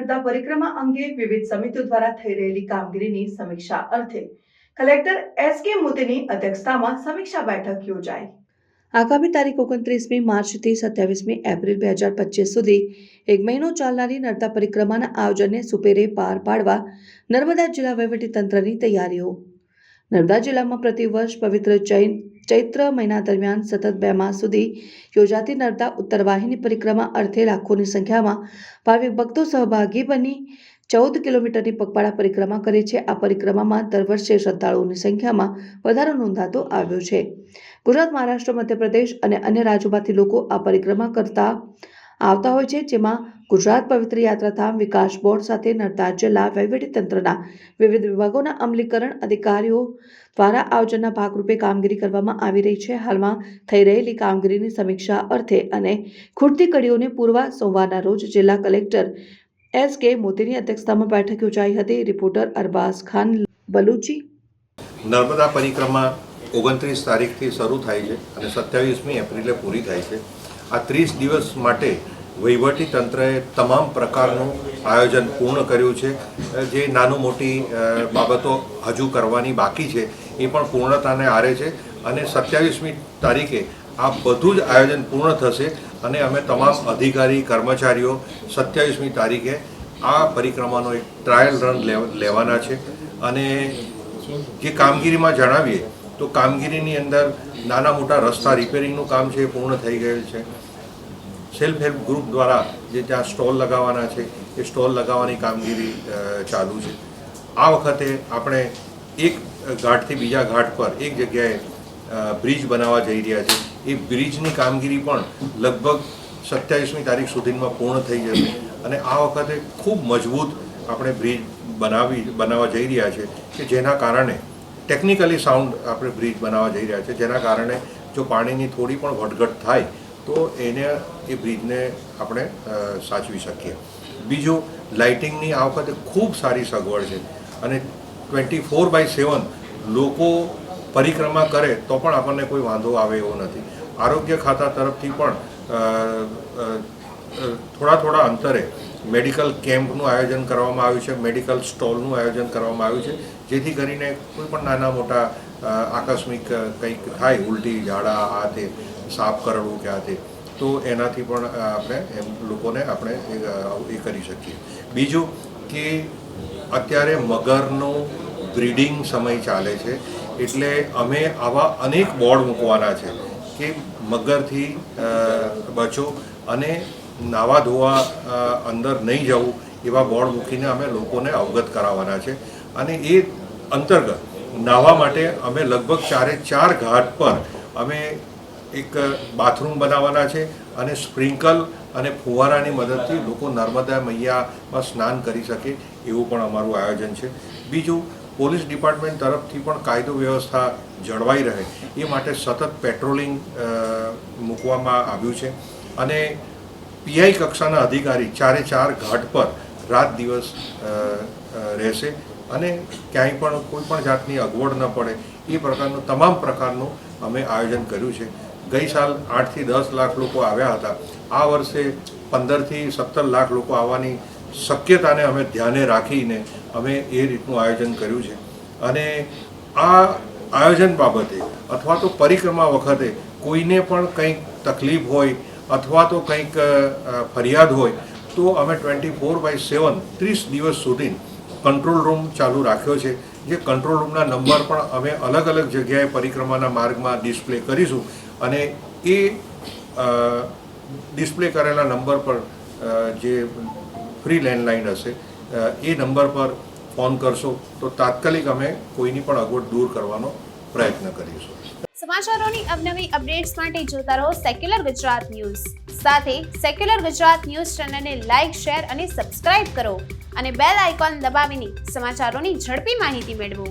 નર્મદા પરિક્રમા અંગે વિવિધ સમિતિઓ દ્વારા થઈ રહેલી કામગીરીની સમીક્ષા અર્થે કલેક્ટર એસ.કે. મોતીની અધ્યક્ષતામાં સમીક્ષા બેઠક યોજાઈ। આગામી તારીખ 29મી માર્ચથી 27મી એપ્રિલ 2025 સુધી એક મહિનો ચાલનારી નર્મદા પરિક્રમાના આયોજનને સુપેરે પાર પાડવા નર્મદા જિલ્લા વહીવટીતંત્રની તૈયારીઓ। નર્મદા જિલ્લામાં પ્રતિવર્ષ પવિત્ર ચૈત્ર મહિના દરમિયાન સતત 2 માસ સુધી યોજાતી નર્મદા ઉત્તરવાહિની પરિક્રમા અર્થે લાખોની સંખ્યામાં ભાવિક ભક્તો સહભાગી બની 14 કિલોમીટરની પગપાળા પરિક્રમા કરે છે। આ પરિક્રમામાં દર વર્ષે શ્રદ્ધાળુઓની સંખ્યામાં વધારો નોંધાતો આવ્યો છે। ગુજરાત, મહારાષ્ટ્ર, મધ્યપ્રદેશ અને અન્ય રાજ્યોમાંથી લોકો આ પરિક્રમા કરતા આવતા હોય છે, જેમાં ગુજરાત પવિત્ર યાત્રાધામ વિકાસ બોર્ડ સાથે નર્મદા જિલ્લા વહીવટીતંત્રના વિવિધ વિભાગોના અમલીકરણ અધિકારીઓ દ્વારા આયોજનના ભાગરૂપે કામગીરી કરવામાં આવી રહી છે। હાલમાં થઈ રહેલી કામગીરીની સમીક્ષા અર્થે અને ખૂટતી કડીઓને પૂરવા સોમવારના રોજ જિલ્લા કલેક્ટર એસ.કે. મોતીની અધ્યક્ષતામાં બેઠક યોજાઈ હતી। રિપોર્ટર અરબાઝ ખાન બલુચી। નર્મદા પરિક્રમા 29 તારીખથી શરૂ થાય છે અને 27મી એપ્રિલે પૂરી થાય છે। આ 30 દિવસ માટે વહીવટી તંત્રએ તમામ પ્રકારનું આયોજન પૂર્ણ કર્યું છે। જે નાનું મોટી બાબતો હજુ કરવાની બાકી છે એ પણ પૂર્ણતાને આરે છે અને 27મી તારીખે આ બધું જ આયોજન પૂર્ણ થશે અને અમે તમામ અધિકારી કર્મચારીઓ 27મી તારીખે આ પરિક્રમાનો એક ટ્રાયલ રન લેવાના છે। અને જે કામગીરીમાં જણાવીએ તો કામગીરીની અંદર નાના મોટા રસ્તા રિપેરિંગનું કામ છે એ પૂર્ણ થઈ ગયેલ છે। સેલ્ફ હેલ્પ ગ્રુપ દ્વારા જે ત્યાં સ્ટોલ લગાવવાના છે એ સ્ટોલ લગાવવાની કામગીરી ચાલુ છે। આ વખતે આપણે એક ઘાટથી બીજા ઘાટ પર એક જગ્યાએ બ્રિજ બનાવવા જઈ રહ્યા છે। એ બ્રિજની કામગીરી પણ લગભગ 27મી તારીખ સુધીમાં પૂર્ણ થઈ જશે અને આ વખતે ખૂબ મજબૂત આપણે બ્રિજ બનાવવા જઈ રહ્યા છે કે જેના કારણે ટેકનિકલી સાઉન્ડ આપણે બ્રિજ બનાવવા જઈ રહ્યા છે, જેના કારણે જો પાણીની થોડી પણ વધઘટ થાય તો એ બ્રિજને આપણે સાચવી શકીએ। બીજું, લાઇટિંગની આ વખતે ખૂબ સારી સગવડ છે અને 24/7 લોકો પરિક્રમા કરે તો પણ આપણને કોઈ વાંધો આવે એવો નથી। આરોગ્ય ખાતા તરફથી પણ થોડા અંતરે મેડિકલ કેમ્પનું આયોજન કરવામાં આવ્યું છે, મેડિકલ સ્ટોલનું આયોજન કરવામાં આવ્યું છે, જેથી કરીને કોઈ પણ નાના મોટા આકસ્મિક કંઈક થાય, ઉલટી, ઝાડા, આ તે સાફ કરવું કે આ તે, તો એનાથી પણ આપણે લોકોને આપણે એ કરી શકીએ। બીજું કે અત્યારે મગરનો બ્રીડિંગ સમય ચાલે છે, એટલે અમે આવા અનેક બોર્ડ મૂકવાના છે કે મગરથી બચો અને નાવા ધોવા અંદર નહીં જવું એવા બોર્ડ મૂકીને અમે લોકોને અવગત કરાવવાના છે। અને એ અંતર્ગત નાહવા માટે અમે લગભગ 4 ઘાટ પર અમે એક બાથરૂમ બનાવવાના છે અને સ્પ્રિંકલ અને ફુવારાની મદદથી લોકો નર્મદા મૈયામાં સ્નાન કરી શકે એવું પણ અમારું આયોજન છે। બીજું, પોલીસ ડિપાર્ટમેન્ટ તરફથી પણ કાયદો વ્યવસ્થા જળવાઈ રહે એ માટે સતત પેટ્રોલિંગ મૂકવામાં આવ્યું છે અને પીઆઈ કક્ષાના અધિકારી 4 ઘાટ પર રાત દિવસ રહેશે અને ક્યાંય પણ કોઈ પણ જાતની અગવડ ન પડે એ પ્રકારનું તમામ પ્રકારનું અમે આયોજન કર્યું છે। ગઈ સાલ 8 થી 10 લાખ લોકો આવ્યા હતા। આ વર્ષે 15 થી 17 લાખ લોકો આવવાની શક્યતાને અમે ધ્યાને રાખીને અમે એ રીતનું આયોજન કર્યું છે। અને આ આયોજન બાબતે અથવા તો પરિક્રમા વખતે કોઈને પણ કંઈક તકલીફ હોય અથવા તો કંઈક ફરિયાદ હોય તો અમે 24/7 30 દિવસ સુધી કંટ્રોલ રૂમ ચાલુ રાખ્યો છે। જે કંટ્રોલ રૂમના નંબર પણ અમે અલગ જગ્યાએ પરિક્રમાના માર્ગમાં ડિસ્પ્લે કરીશું અને એ ડિસ્પ્લે કરેલા નંબર પર જે ફ્રી લેન્ડલાઇન હશે એ નંબર પર ફોન કરશો તો તાત્કાલિક અમે કોઈની પણ અગવડ દૂર કરવાનો પ્રયત્ન કરીશું। સમાચારોની અવનવી અપડેટ્સ માટે જોતા રહો સેક્યુલર ગુજરાત ન્યૂઝ। સાથે સેક્યુલર ગુજરાત ન્યૂઝ ચેનલને લાઇક, શેર અને સબસ્ક્રાઇબ કરો અને બેલ આઇકોન દબાવીને સમાચારોની ઝડપી માહિતી મેળવો।